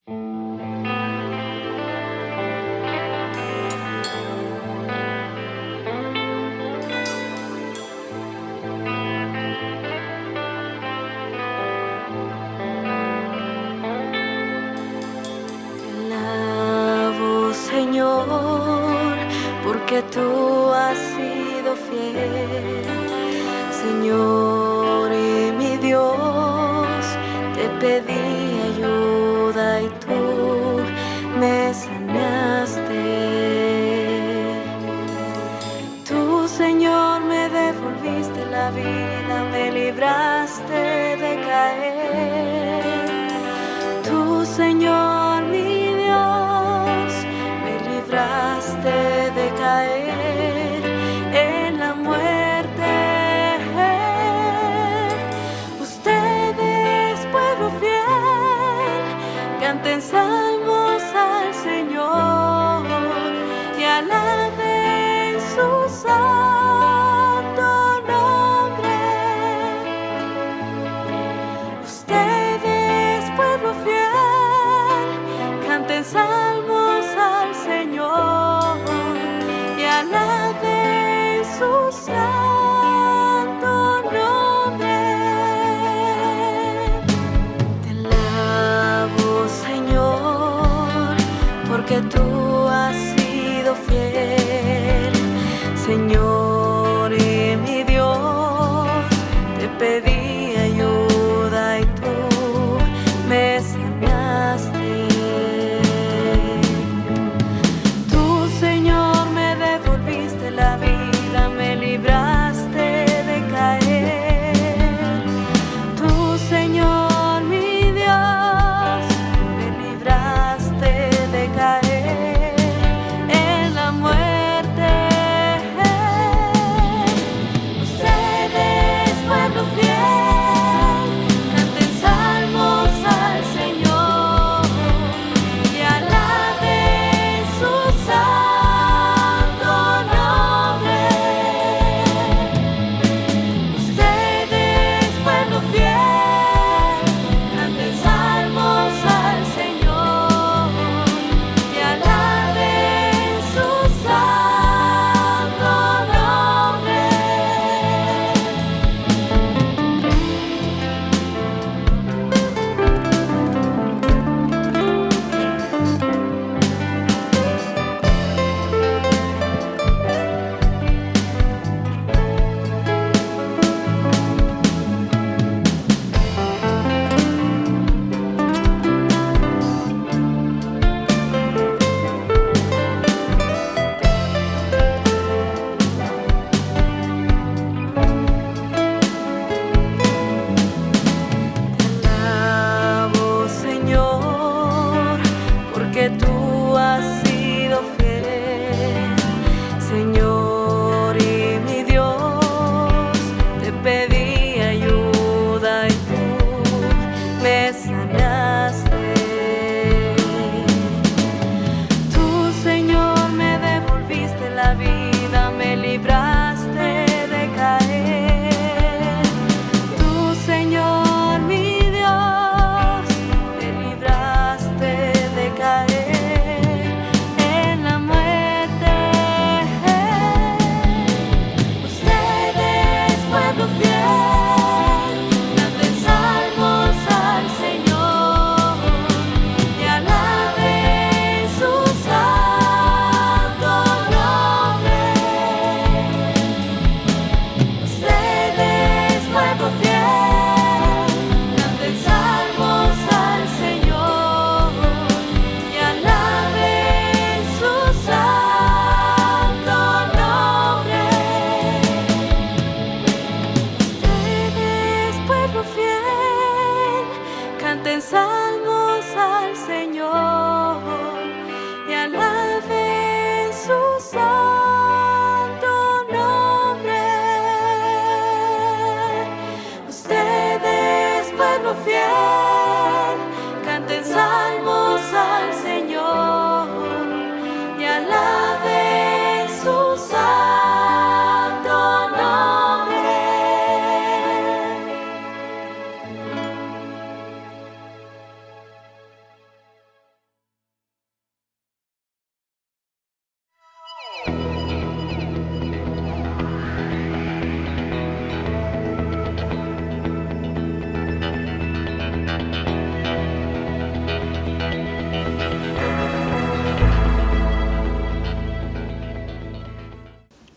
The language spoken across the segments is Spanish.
Te alabo, Señor, porque tú has sido fiel. Señor y mi Dios, te pedí ayuda y tú me sanaste. Tú, Señor, me devolviste la vida, me libraste de caer. Tú, Señor, mi Dios, me libraste de caer en la muerte. Ustedes, pueblo fiel, canten salmos al Señor y alaben su santo nombre. Ustedes, pueblo fiel, canten salmos al Señor y alaben su santo nombre. Te alabo, Señor, porque tú has sido fiel. Señor y mi Dios, te pedí ayuda y tú me sanaste. Tú, Señor, me devolviste la vida, me libraste de caer. Tú, Señor, mi Dios, me libraste de caer.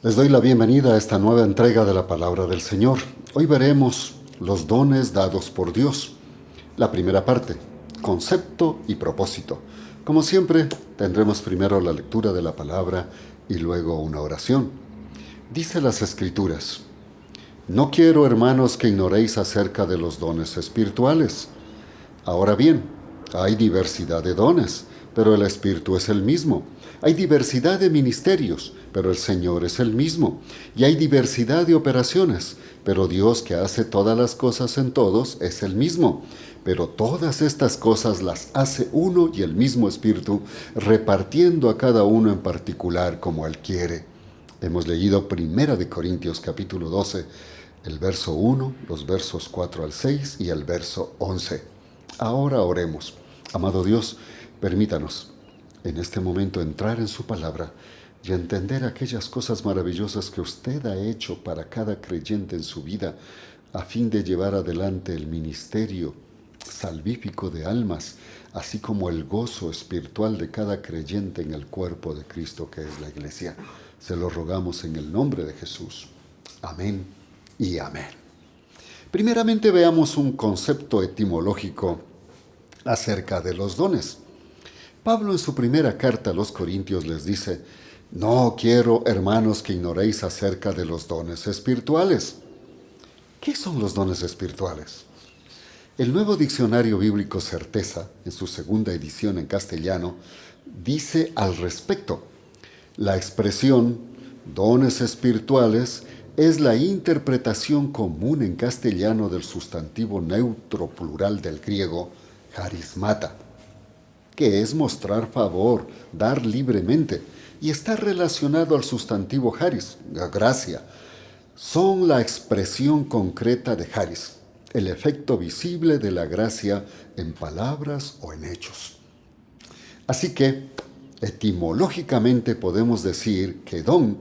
Les doy la bienvenida a esta nueva entrega de la Palabra del Señor. Hoy veremos los dones dados por Dios. La primera parte, concepto y propósito. Como siempre, tendremos primero la lectura de la Palabra y luego una oración. Dice las Escrituras: No quiero, hermanos, que ignoréis acerca de los dones espirituales. Ahora bien, hay diversidad de dones, pero el Espíritu es el mismo. Hay diversidad de ministerios, pero el Señor es el mismo. Y hay diversidad de operaciones, pero Dios, que hace todas las cosas en todos, es el mismo. Pero todas estas cosas las hace uno y el mismo Espíritu, repartiendo a cada uno en particular como Él quiere. Hemos leído 1 Corintios capítulo 12, el verso 1, los versos 4 al 6 y el verso 11. Ahora oremos. Amado Dios, permítanos en este momento entrar en su palabra y entender aquellas cosas maravillosas que usted ha hecho para cada creyente en su vida, a fin de llevar adelante el ministerio salvífico de almas, así como el gozo espiritual de cada creyente en el cuerpo de Cristo, que es la Iglesia. Se lo rogamos en el nombre de Jesús. Amén y amén. Primeramente veamos un concepto etimológico acerca de los dones. Pablo en su primera carta a los Corintios les dice: No quiero, hermanos, que ignoréis acerca de los dones espirituales. ¿Qué son los dones espirituales? El Nuevo Diccionario Bíblico Certeza, en su segunda edición en castellano, dice al respecto: la expresión dones espirituales es la interpretación común en castellano del sustantivo neutro plural del griego charismata, que es mostrar favor, dar libremente, y está relacionado al sustantivo charis, gracia. Son la expresión concreta de charis, el efecto visible de la gracia en palabras o en hechos. Así que, etimológicamente podemos decir que don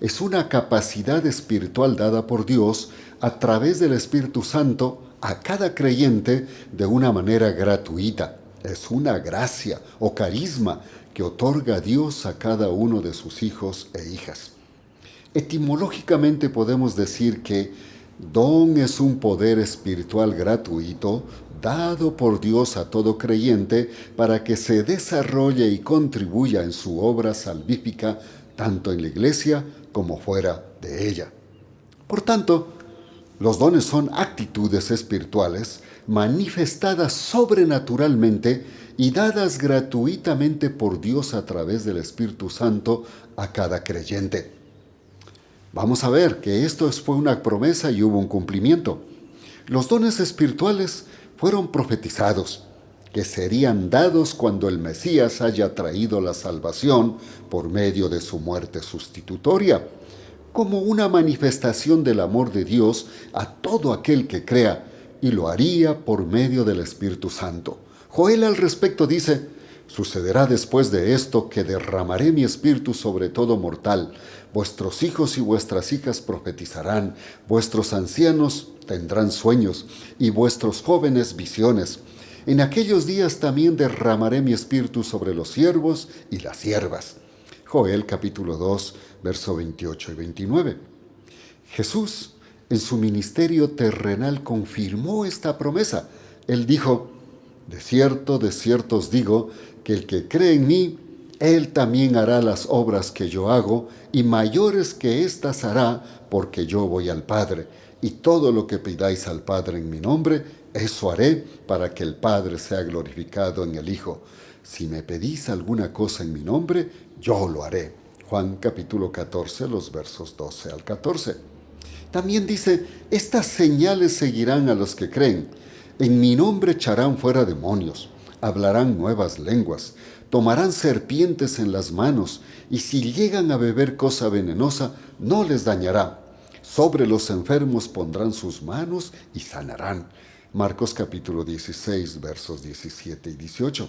es una capacidad espiritual dada por Dios a través del Espíritu Santo a cada creyente de una manera gratuita. Es una gracia o carisma que otorga Dios a cada uno de sus hijos e hijas. Etimológicamente podemos decir que don es un poder espiritual gratuito dado por Dios a todo creyente para que se desarrolle y contribuya en su obra salvífica tanto en la iglesia como fuera de ella. Por tanto, los dones son actitudes espirituales manifestadas sobrenaturalmente y dadas gratuitamente por Dios a través del Espíritu Santo a cada creyente. Vamos a ver que esto fue una promesa y hubo un cumplimiento. Los dones espirituales fueron profetizados, que serían dados cuando el Mesías haya traído la salvación por medio de su muerte sustitutoria, como una manifestación del amor de Dios a todo aquel que crea, y lo haría por medio del Espíritu Santo. Joel al respecto dice: Sucederá después de esto que derramaré mi espíritu sobre todo mortal. Vuestros hijos y vuestras hijas profetizarán, vuestros ancianos tendrán sueños, y vuestros jóvenes visiones. En aquellos días también derramaré mi espíritu sobre los siervos y las siervas. Joel capítulo 2, verso 28 y 29. Jesús, en su ministerio terrenal, confirmó esta promesa. Él dijo: de cierto os digo, que el que cree en mí, él también hará las obras que yo hago, y mayores que éstas hará, porque yo voy al Padre. Y todo lo que pidáis al Padre en mi nombre, eso haré, para que el Padre sea glorificado en el Hijo. Si me pedís alguna cosa en mi nombre, yo lo haré. Juan capítulo 14, los versos 12 al 14. También dice: estas señales seguirán a los que creen. En mi nombre echarán fuera demonios, hablarán nuevas lenguas, tomarán serpientes en las manos, y si llegan a beber cosa venenosa, no les dañará. Sobre los enfermos pondrán sus manos y sanarán. Marcos capítulo 16, versos 17 y 18.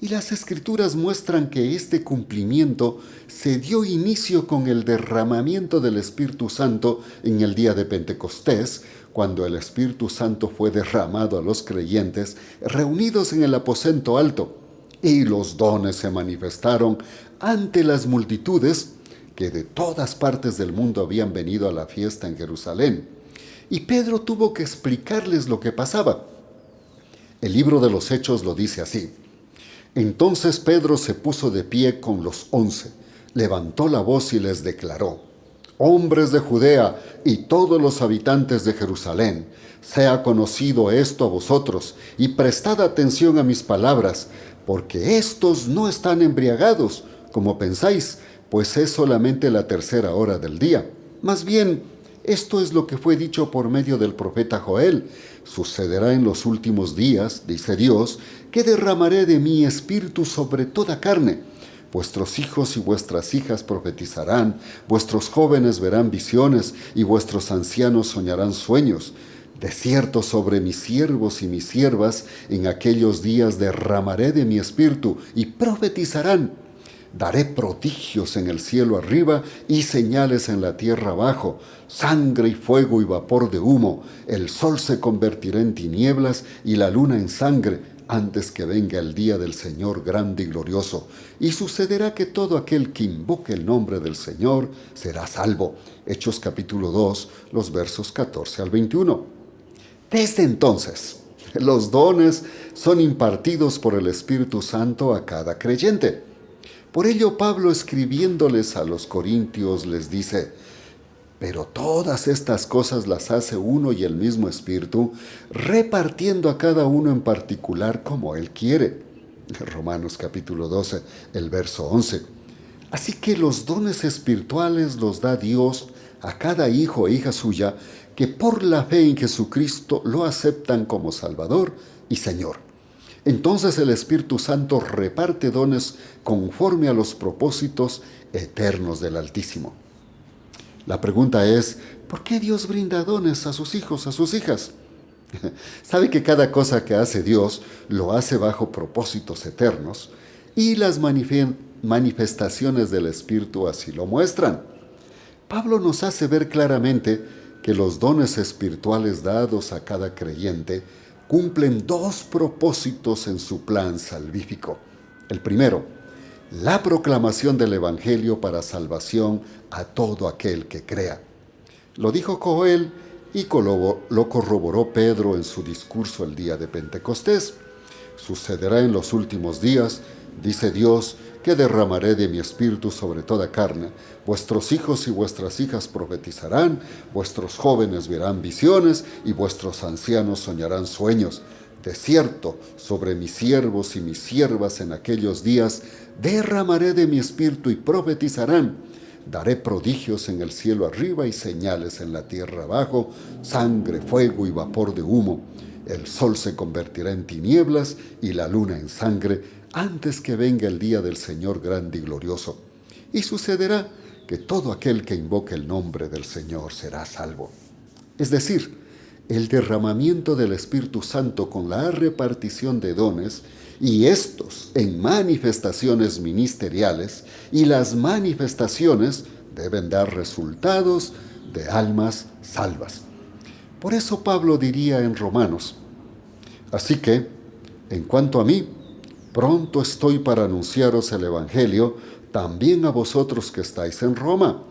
Y las Escrituras muestran que este cumplimiento se dio inicio con el derramamiento del Espíritu Santo en el día de Pentecostés, cuando el Espíritu Santo fue derramado a los creyentes reunidos en el aposento alto, y los dones se manifestaron ante las multitudes, que de todas partes del mundo habían venido a la fiesta en Jerusalén. Y Pedro tuvo que explicarles lo que pasaba. El libro de los Hechos lo dice así. Entonces Pedro se puso de pie con los 11, levantó la voz y les declaró: hombres de Judea y todos los habitantes de Jerusalén, sea conocido esto a vosotros, y prestad atención a mis palabras, porque estos no están embriagados, como pensáis, pues es solamente la tercera hora del día. Más bien, esto es lo que fue dicho por medio del profeta Joel. Sucederá en los últimos días, dice Dios, que derramaré de mi espíritu sobre toda carne. Vuestros hijos y vuestras hijas profetizarán, vuestros jóvenes verán visiones y vuestros ancianos soñarán sueños. De cierto, sobre mis siervos y mis siervas en aquellos días derramaré de mi espíritu y profetizarán. Daré prodigios en el cielo arriba y señales en la tierra abajo, sangre y fuego y vapor de humo. El sol se convertirá en tinieblas y la luna en sangre, antes que venga el día del Señor grande y glorioso. Y sucederá que todo aquel que invoque el nombre del Señor será salvo. Hechos capítulo 2, los versos 14 al 21. Desde entonces, los dones son impartidos por el Espíritu Santo a cada creyente. Por ello, Pablo, escribiéndoles a los corintios, les dice: pero todas estas cosas las hace uno y el mismo Espíritu, repartiendo a cada uno en particular como Él quiere. Romanos capítulo 12, el verso 11. Así que los dones espirituales los da Dios a cada hijo e hija suya que por la fe en Jesucristo lo aceptan como Salvador y Señor. Entonces el Espíritu Santo reparte dones conforme a los propósitos eternos del Altísimo. La pregunta es, ¿por qué Dios brinda dones a sus hijos, a sus hijas? Sabe que cada cosa que hace Dios lo hace bajo propósitos eternos y las manifestaciones del Espíritu así lo muestran. Pablo nos hace ver claramente que los dones espirituales dados a cada creyente cumplen dos propósitos en su plan salvífico. El primero, la proclamación del Evangelio para salvación a todo aquel que crea. Lo dijo Joel y lo corroboró Pedro en su discurso el día de Pentecostés. Sucederá en los últimos días, dice Dios, que derramaré de mi espíritu sobre toda carne. Vuestros hijos y vuestras hijas profetizarán, vuestros jóvenes verán visiones y vuestros ancianos soñarán sueños. De cierto, sobre mis siervos y mis siervas en aquellos días derramaré de mi espíritu y profetizarán. Daré prodigios en el cielo arriba y señales en la tierra abajo, sangre, fuego y vapor de humo. El sol se convertirá en tinieblas y la luna en sangre, antes que venga el día del Señor grande y glorioso. Y sucederá que todo aquel que invoque el nombre del Señor será salvo. Es decir, el derramamiento del Espíritu Santo con la repartición de dones, y estos en manifestaciones ministeriales, y las manifestaciones deben dar resultados de almas salvas. Por eso Pablo diría en Romanos: así que, en cuanto a mí, pronto estoy para anunciaros el Evangelio también a vosotros que estáis en Roma,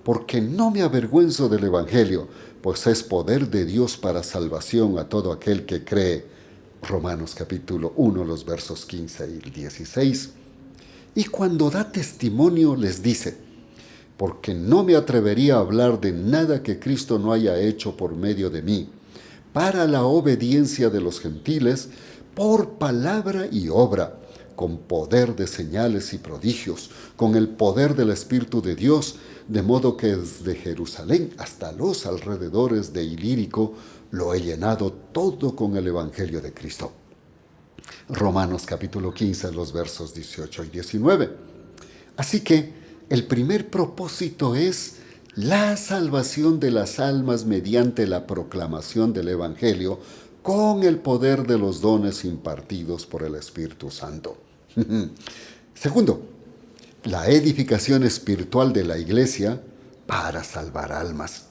porque no me avergüenzo del Evangelio, pues es poder de Dios para salvación a todo aquel que cree. Romanos capítulo 1, los versos 15 y 16. Y cuando da testimonio les dice: porque no me atrevería a hablar de nada que Cristo no haya hecho por medio de mí, para la obediencia de los gentiles, por palabra y obra, con poder de señales y prodigios, con el poder del Espíritu de Dios, de modo que desde Jerusalén hasta los alrededores de Ilírico lo he llenado todo con el Evangelio de Cristo. Romanos capítulo 15, los versos 18 y 19. Así que el primer propósito es la salvación de las almas mediante la proclamación del Evangelio con el poder de los dones impartidos por el Espíritu Santo. Segundo, la edificación espiritual de la iglesia para salvar almas.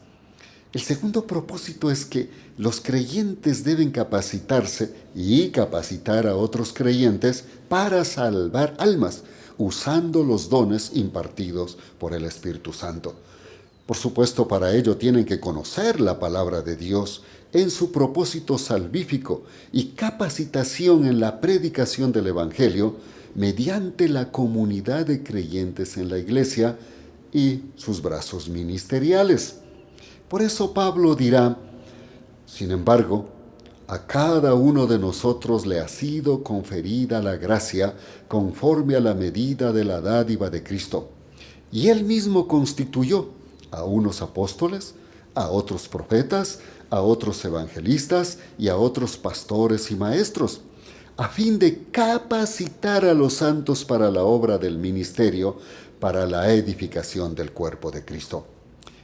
El segundo propósito es que los creyentes deben capacitarse y capacitar a otros creyentes para salvar almas, usando los dones impartidos por el Espíritu Santo. Por supuesto, para ello tienen que conocer la palabra de Dios en su propósito salvífico y capacitación en la predicación del Evangelio mediante la comunidad de creyentes en la iglesia y sus brazos ministeriales. Por eso Pablo dirá: sin embargo, a cada uno de nosotros le ha sido conferida la gracia conforme a la medida de la dádiva de Cristo. Y él mismo constituyó a unos apóstoles, a otros profetas, a otros evangelistas y a otros pastores y maestros, a fin de capacitar a los santos para la obra del ministerio, para la edificación del cuerpo de Cristo.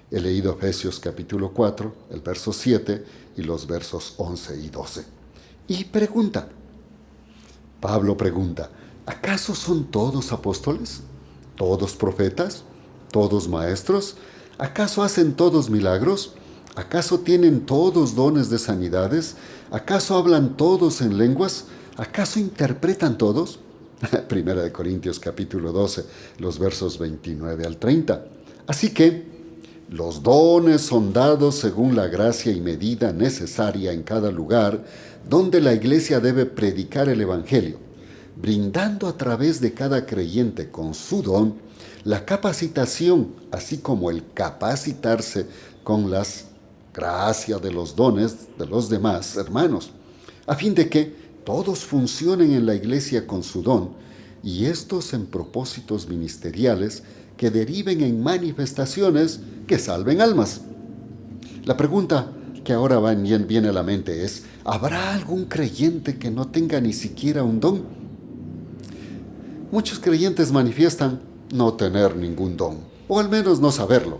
He leído Efesios capítulo 4, el verso 7 y los versos 11 y 12. Y Pablo pregunta, ¿acaso son todos apóstoles? ¿Todos profetas? ¿Todos maestros? ¿Acaso hacen todos milagros? ¿Acaso tienen todos dones de sanidades? ¿Acaso hablan todos en lenguas? ¿Acaso interpretan todos? Primera de Corintios capítulo 12, los versos 29 al 30. Así que los dones son dados según la gracia y medida necesaria en cada lugar donde la iglesia debe predicar el Evangelio, brindando a través de cada creyente con su don la capacitación, así como el capacitarse con las gracias de los dones de los demás hermanos, a fin de que todos funcionen en la iglesia con su don, y estos en propósitos ministeriales que deriven en manifestaciones que salven almas. La pregunta que ahora viene a la mente es: ¿habrá algún creyente que no tenga ni siquiera un don? Muchos creyentes manifiestan no tener ningún don, o al menos no saberlo.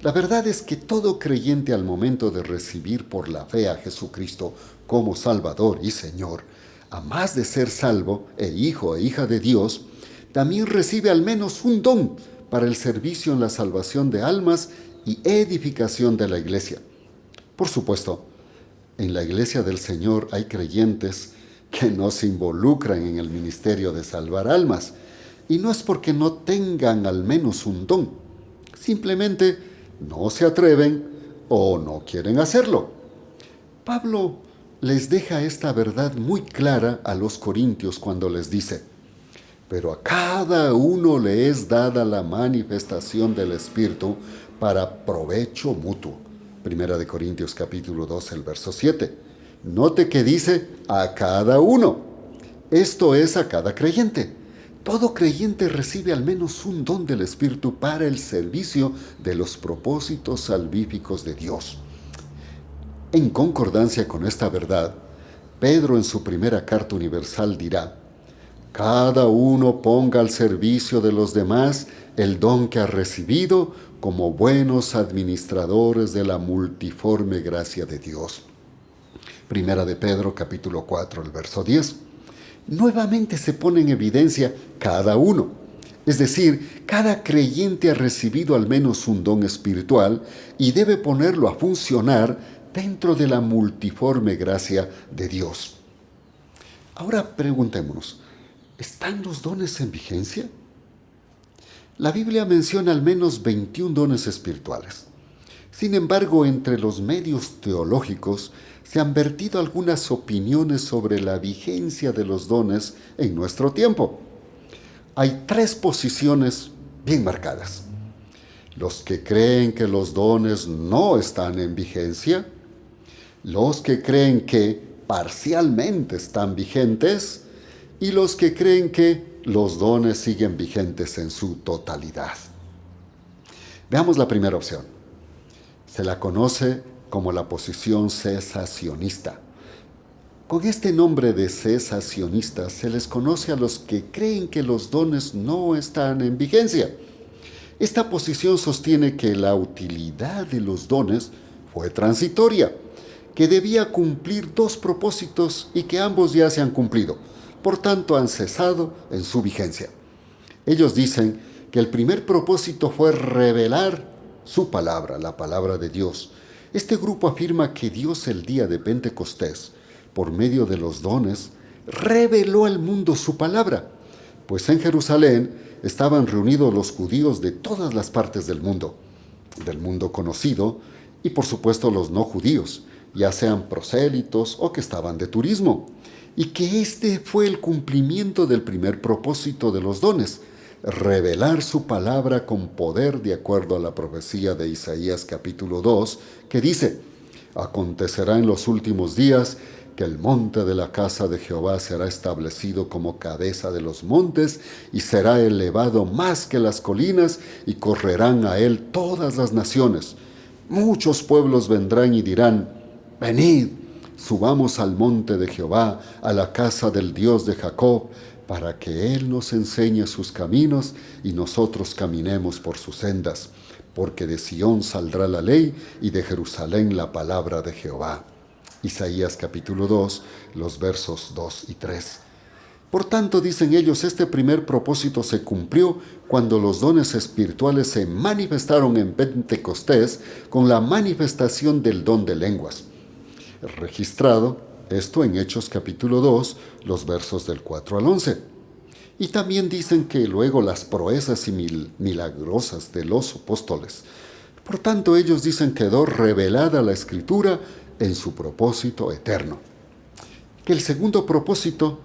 La verdad es que todo creyente, al momento de recibir por la fe a Jesucristo como Salvador y Señor, a más de ser salvo hijo e hija de Dios, también recibe al menos un don para el servicio en la salvación de almas y edificación de la iglesia. Por supuesto, en la iglesia del Señor hay creyentes que no se involucran en el ministerio de salvar almas, y no es porque no tengan al menos un don, simplemente no se atreven o no quieren hacerlo. Pablo les deja esta verdad muy clara a los corintios cuando les dice: pero a cada uno le es dada la manifestación del Espíritu para provecho mutuo. Primera de Corintios capítulo 12, el verso 7. Note que dice a cada uno. Esto es a cada creyente. Todo creyente recibe al menos un don del Espíritu para el servicio de los propósitos salvíficos de Dios. En concordancia con esta verdad, Pedro en su primera carta universal dirá: cada uno ponga al servicio de los demás el don que ha recibido como buenos administradores de la multiforme gracia de Dios. Primera de Pedro capítulo 4, el verso 10. Nuevamente se pone en evidencia cada uno, es decir, cada creyente ha recibido al menos un don espiritual y debe ponerlo a funcionar dentro de la multiforme gracia de Dios. Ahora preguntémonos: ¿están los dones en vigencia? La Biblia menciona al menos 21 dones espirituales. Sin embargo, entre los medios teológicos se han vertido algunas opiniones sobre la vigencia de los dones en nuestro tiempo. Hay 3 posiciones bien marcadas: los que creen que los dones no están en vigencia, los que creen que parcialmente están vigentes, y los que creen que los dones siguen vigentes en su totalidad. Veamos la primera opción. Se la conoce como la posición cesacionista. Con este nombre de cesacionistas se les conoce a los que creen que los dones no están en vigencia. Esta posición sostiene que la utilidad de los dones fue transitoria, que debía cumplir 2 propósitos y que ambos ya se han cumplido. Por tanto, han cesado en su vigencia. Ellos dicen que el primer propósito fue revelar su palabra, la palabra de Dios. Este grupo afirma que Dios el día de Pentecostés, por medio de los dones, reveló al mundo su palabra, pues en Jerusalén estaban reunidos los judíos de todas las partes del mundo conocido, y por supuesto los no judíos, ya sean prosélitos o que estaban de turismo, y que este fue el cumplimiento del primer propósito de los dones, revelar su palabra con poder de acuerdo a la profecía de Isaías capítulo 2, que dice: acontecerá en los últimos días que el monte de la casa de Jehová será establecido como cabeza de los montes y será elevado más que las colinas, y correrán a él todas las naciones. Muchos pueblos vendrán y dirán: venid, subamos al monte de Jehová, a la casa del Dios de Jacob, para que él nos enseñe sus caminos y nosotros caminemos por sus sendas. Porque de Sión saldrá la ley y de Jerusalén la palabra de Jehová. Isaías capítulo 2, los versos 2 y 3. Por tanto, dicen ellos, este primer propósito se cumplió cuando los dones espirituales se manifestaron en Pentecostés con la manifestación del don de lenguas. Registrado esto en Hechos capítulo 2, los versos del 4 al 11. Y también dicen que luego las proezas y milagrosas de los apóstoles. Por tanto, ellos dicen quedó revelada la Escritura en su propósito eterno. Que el segundo propósito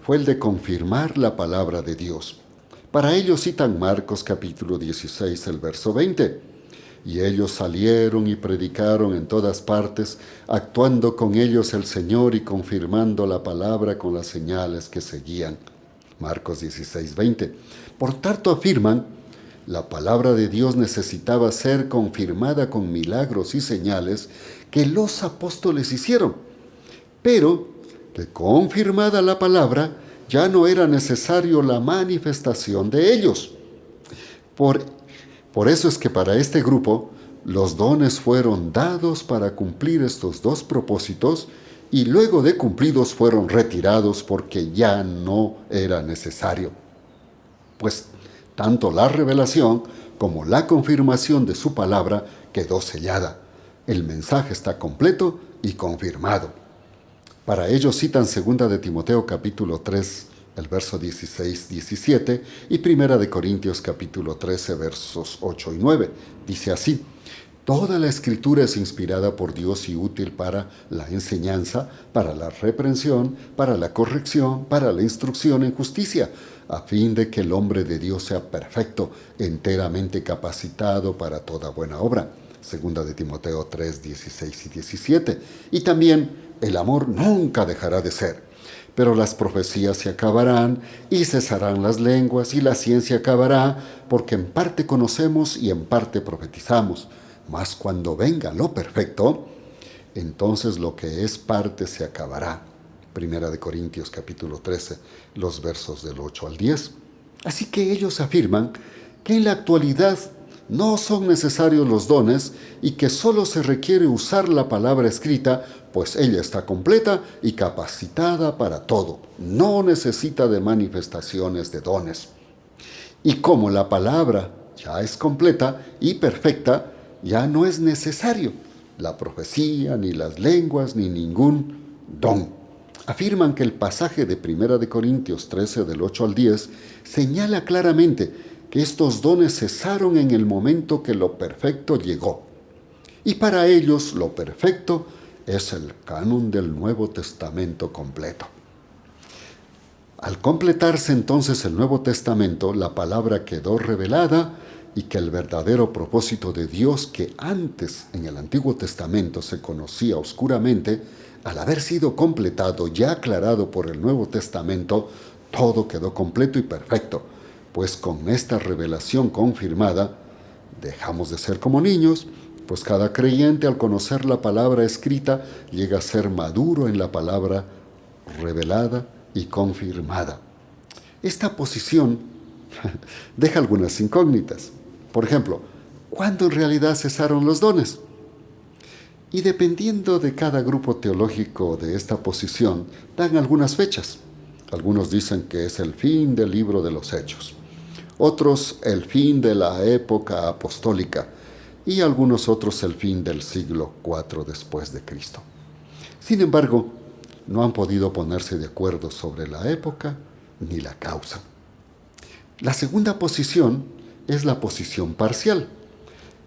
fue el de confirmar la palabra de Dios. Para ello citan Marcos capítulo 16, el verso 20. Y ellos salieron y predicaron en todas partes, actuando con ellos el Señor y confirmando la palabra con las señales que seguían. Marcos 16, 20. Por tanto afirman, la palabra de Dios necesitaba ser confirmada con milagros y señales que los apóstoles hicieron, pero que confirmada la palabra ya no era necesario la manifestación de ellos. Por eso es que para este grupo los dones fueron dados para cumplir estos dos propósitos, y luego de cumplidos fueron retirados porque ya no era necesario. Pues tanto la revelación como la confirmación de su palabra quedó sellada. El mensaje está completo y confirmado. Para ello citan 2 de Timoteo capítulo 3, el verso 16-17, y 1 de Corintios capítulo 13, versos 8 y 9. Dice así: toda la Escritura es inspirada por Dios y útil para la enseñanza, para la reprensión, para la corrección, para la instrucción en justicia, a fin de que el hombre de Dios sea perfecto, enteramente capacitado para toda buena obra. 2 de Timoteo 3, 16 y 17. Y también el amor nunca dejará de ser. Pero las profecías se acabarán y cesarán las lenguas y la ciencia acabará, porque en parte conocemos y en parte profetizamos. Mas cuando venga lo perfecto, entonces lo que es parte se acabará. 1 de Corintios capítulo 13, los versos del 8 al 10. Así que ellos afirman que en la actualidad no son necesarios los dones y que solo se requiere usar la palabra escrita, pues ella está completa y capacitada para todo. No necesita de manifestaciones de dones. Y como la palabra ya es completa y perfecta, ya no es necesario la profecía, ni las lenguas, ni ningún don. Afirman que el pasaje de 1 de Corintios 13, del 8 al 10, señala claramente que estos dones cesaron en el momento que lo perfecto llegó. Y para ellos lo perfecto es el canon del Nuevo Testamento completo. Al completarse entonces el Nuevo Testamento, la palabra quedó revelada, y que el verdadero propósito de Dios, que antes en el Antiguo Testamento se conocía oscuramente, al haber sido completado, ya aclarado por el Nuevo Testamento, todo quedó completo y perfecto. Pues con esta revelación confirmada, dejamos de ser como niños, pues cada creyente al conocer la palabra escrita llega a ser maduro en la palabra revelada y confirmada. Esta posición deja algunas incógnitas. Por ejemplo, ¿cuándo en realidad cesaron los dones? Y dependiendo de cada grupo teológico de esta posición, dan algunas fechas. Algunos dicen que es el fin del libro de los Hechos, otros el fin de la época apostólica y algunos otros el fin del siglo IV después de Cristo. Sin embargo, no han podido ponerse de acuerdo sobre la época ni la causa. La segunda posición es la posición parcial.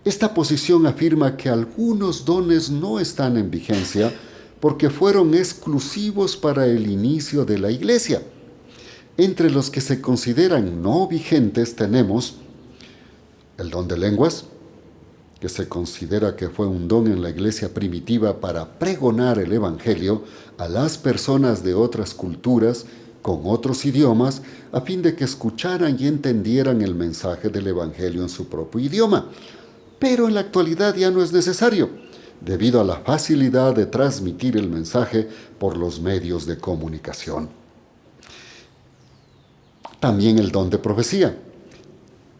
Esta posición afirma que algunos dones no están en vigencia porque fueron exclusivos para el inicio de la iglesia. Entre los que se consideran no vigentes tenemos el don de lenguas, que se considera que fue un don en la iglesia primitiva para pregonar el evangelio a las personas de otras culturas con otros idiomas, a fin de que escucharan y entendieran el mensaje del evangelio en su propio idioma. Pero en la actualidad ya no es necesario, debido a la facilidad de transmitir el mensaje por los medios de comunicación. También el don de profecía.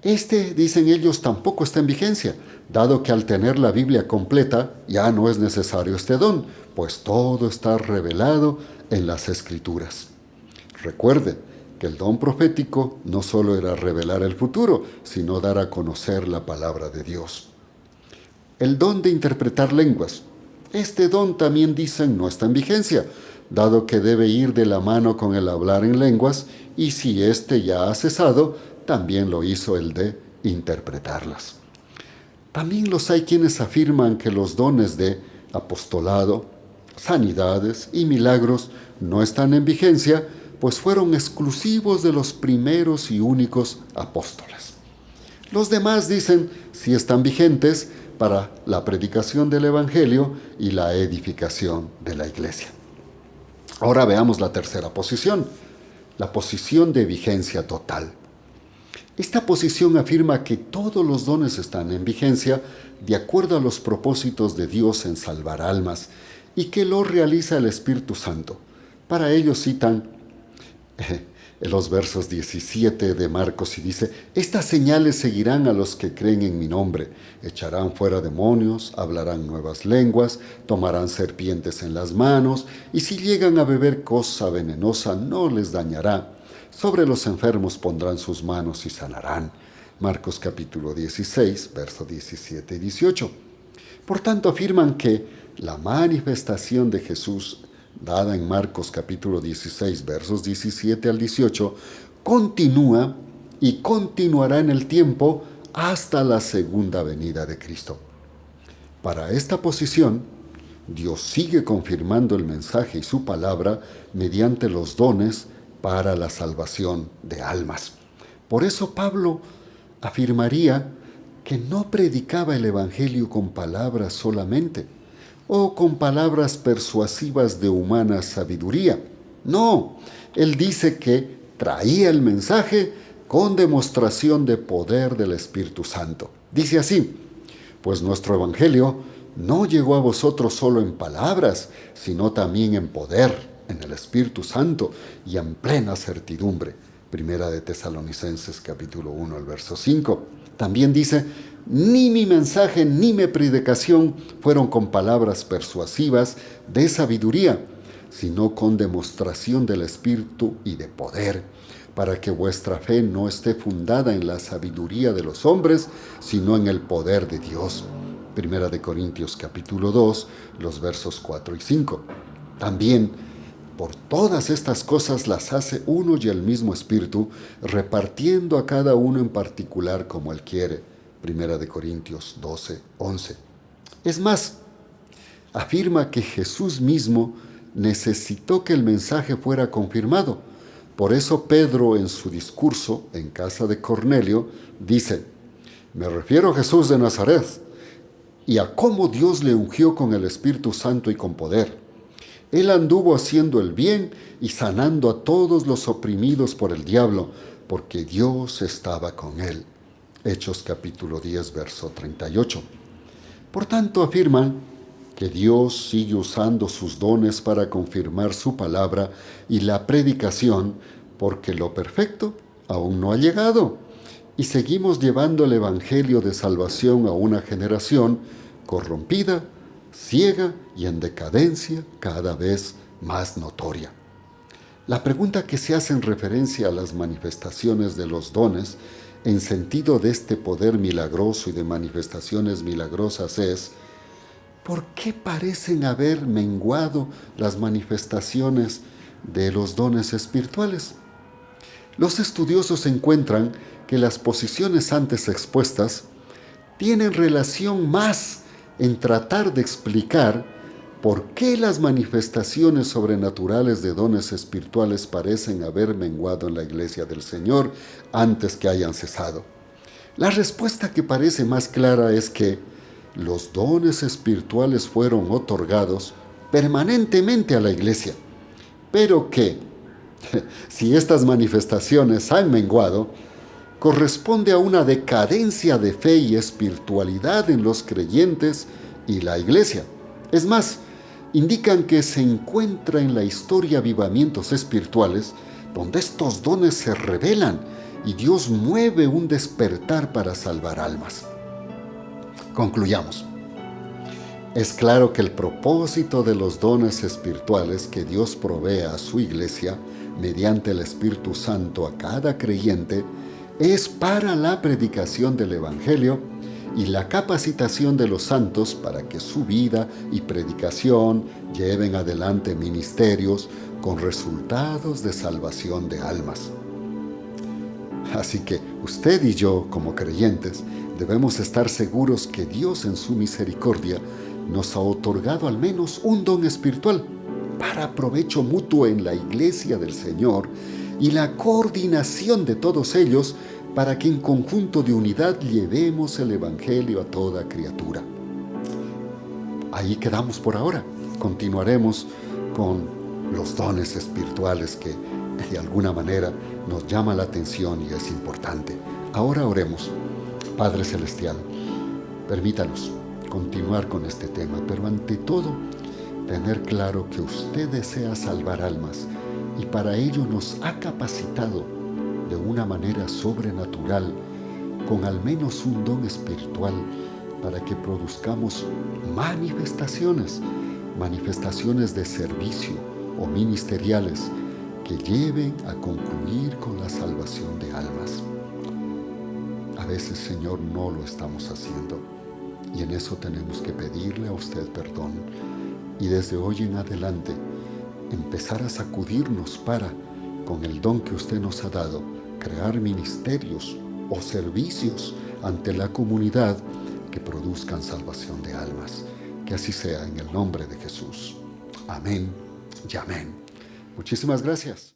Dicen ellos, tampoco está en vigencia, dado que al tener la Biblia completa ya no es necesario este don, pues todo está revelado en las Escrituras. Recuerde que el don profético no solo era revelar el futuro, sino dar a conocer la palabra de Dios. El don de interpretar lenguas. Este don también dicen no está en vigencia, dado que debe ir de la mano con el hablar en lenguas, y si éste ya ha cesado, también lo hizo el de interpretarlas. También los hay quienes afirman que los dones de apostolado, sanidades y milagros no están en vigencia, pues fueron exclusivos de los primeros y únicos apóstoles. Los demás dicen sí están vigentes para la predicación del evangelio y la edificación de la iglesia. Ahora veamos la tercera posición, la posición de vigencia total. Esta posición afirma que todos los dones están en vigencia de acuerdo a los propósitos de Dios en salvar almas y que lo realiza el Espíritu Santo. Para ello citan los versos 17 de Marcos y dice: estas señales seguirán a los que creen en mi nombre, echarán fuera demonios, hablarán nuevas lenguas, tomarán serpientes en las manos, y si llegan a beber cosa venenosa no les dañará. Sobre los enfermos pondrán sus manos y sanarán. Marcos capítulo 16, versos 17 y 18. Por tanto, afirman que la manifestación de Jesús, dada en Marcos capítulo 16, versos 17 al 18, continúa y continuará en el tiempo hasta la segunda venida de Cristo. Para esta posición, Dios sigue confirmando el mensaje y su palabra mediante los dones para la salvación de almas. Por eso Pablo afirmaría que no predicaba el evangelio con palabras solamente, o con palabras persuasivas de humana sabiduría. No, él dice que traía el mensaje con demostración de poder del Espíritu Santo. Dice así: pues nuestro evangelio no llegó a vosotros solo en palabras, sino también en poder, en el Espíritu Santo y en plena certidumbre. Primera de Tesalonicenses capítulo 1, el verso 5. También dice: ni mi mensaje ni mi predicación fueron con palabras persuasivas de sabiduría, sino con demostración del Espíritu y de poder, para que vuestra fe no esté fundada en la sabiduría de los hombres, sino en el poder de Dios. Primera de Corintios capítulo 2, los versos 4 y 5. También, por todas estas cosas las hace uno y el mismo Espíritu, repartiendo a cada uno en particular como Él quiere. Primera de Corintios 12, 11. Es más, afirma que Jesús mismo necesitó que el mensaje fuera confirmado. Por eso Pedro, en su discurso en casa de Cornelio, dice: me refiero a Jesús de Nazaret y a cómo Dios le ungió con el Espíritu Santo y con poder. Él anduvo haciendo el bien y sanando a todos los oprimidos por el diablo, porque Dios estaba con él. Hechos capítulo 10, verso 38. Por tanto, afirman que Dios sigue usando sus dones para confirmar su palabra y la predicación, porque lo perfecto aún no ha llegado, y seguimos llevando el evangelio de salvación a una generación corrompida, ciega y en decadencia cada vez más notoria. La pregunta que se hace en referencia a las manifestaciones de los dones en sentido de este poder milagroso y de manifestaciones milagrosas es: ¿por qué parecen haber menguado las manifestaciones de los dones espirituales? Los estudiosos encuentran que las posiciones antes expuestas tienen relación más en tratar de explicar por qué las manifestaciones sobrenaturales de dones espirituales parecen haber menguado en la iglesia del Señor antes que hayan cesado. La respuesta que parece más clara es que los dones espirituales fueron otorgados permanentemente a la iglesia, pero que, si estas manifestaciones han menguado, corresponde a una decadencia de fe y espiritualidad en los creyentes y la iglesia. Es más, indican que se encuentra en la historia avivamientos espirituales donde estos dones se revelan y Dios mueve un despertar para salvar almas. Concluyamos. Es claro que el propósito de los dones espirituales que Dios provee a su iglesia mediante el Espíritu Santo a cada creyente es para la predicación del Evangelio y la capacitación de los santos para que su vida y predicación lleven adelante ministerios con resultados de salvación de almas. Así que usted y yo, como creyentes, debemos estar seguros que Dios en su misericordia nos ha otorgado al menos un don espiritual para provecho mutuo en la iglesia del Señor y la coordinación de todos ellos para que en conjunto de unidad llevemos el Evangelio a toda criatura. Ahí quedamos por ahora. Continuaremos con los dones espirituales que de alguna manera nos llama la atención y es importante. Ahora oremos. Padre Celestial, permítanos continuar con este tema, pero ante todo, tener claro que usted desea salvar almas y para ello nos ha capacitado de una manera sobrenatural con al menos un don espiritual para que produzcamos manifestaciones de servicio o ministeriales que lleven a concluir con la salvación de almas. A veces, Señor, no lo estamos haciendo y en eso tenemos que pedirle a usted perdón y desde hoy en adelante empezar a sacudirnos para, con el don que usted nos ha dado, crear ministerios o servicios ante la comunidad que produzcan salvación de almas. Que así sea en el nombre de Jesús. Amén y amén. Muchísimas gracias.